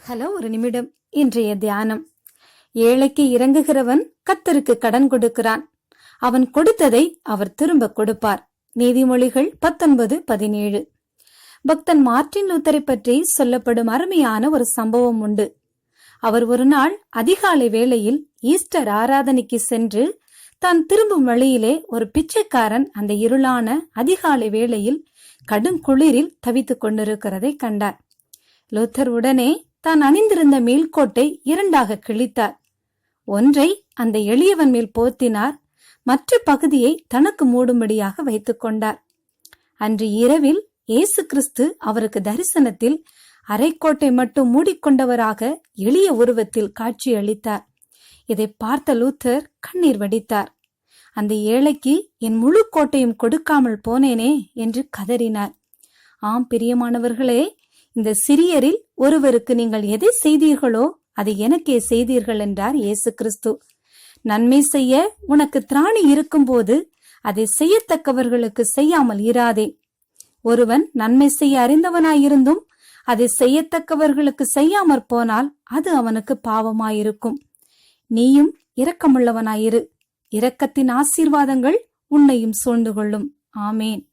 Hello, ஒரு நிமிடம். இன்றைய தியானம். ஏழைக்கு இறங்குகிறவன் கர்த்தருக்கு கடன் கொடுக்கிறான். அவன் கொடுத்ததை அவர் திரும்ப கொடுப்பார். நீதிமொழிகள் 19:17. பக்தன் மார்ட்டின் லூத்தரை பற்றி சொல்லப்படும் அருமையான ஒரு சம்பவம் உண்டு. அவர் ஒரு நாள் அதிகாலை வேளையில் ஈஸ்டர் ஆராதனைக்கு சென்று தான் திரும்பும் வழியிலே ஒரு பிச்சைக்காரன் அந்த இருளான அதிகாலை வேளையில் கடும் குளிரில் தவித்துக் கொண்டிருக்கிறதை கண்டார். லூத்தர் உடனே தான் அணிந்திருந்த மேல்கோட்டை 2ஆக கிழித்தார். ஒன்றை அந்த எளியவன் மேல் போர்த்தினார், மற்ற பகுதியை தனக்கு மூடும்படியாக வைத்துக் கொண்டார். அன்று இரவில் இயேசு கிறிஸ்து அவருக்கு தரிசனத்தில் அரைக்கோட்டை மட்டும் மூடிக்கொண்டவராக எளிய உருவத்தில் காட்சியளித்தார். இதை பார்த்த லூத்தர் கண்ணீர் வடித்தார். அந்த ஏழைக்கு என் முழு கோட்டையும் கொடுக்காமல் போனேனே என்று கதறினார். ஆம் பிரியமானவர்களே, இந்த சிறியரில் ஒருவருக்கு நீங்கள் எதை செய்தீர்களோ அதை எனக்கே செய்தீர்கள் என்றார் இயேசு கிறிஸ்து. நன்மை செய்ய உனக்கு திராணி இருக்கும்போது அதை செய்யத்தக்கவர்களுக்கு செய்யாமல் இராதே. ஒருவன் நன்மை செய்ய அறிந்தவனாயிருந்தும் அதை செய்யத்தக்கவர்களுக்கு செய்யாமற் போனால் அது அவனுக்கு பாவமாயிருக்கும். நீயும் இரக்கமுள்ளவனாயிரு. இரக்கத்தின் ஆசீர்வாதங்கள் உன்னையும் சூழ்ந்து கொள்ளும். ஆமேன்.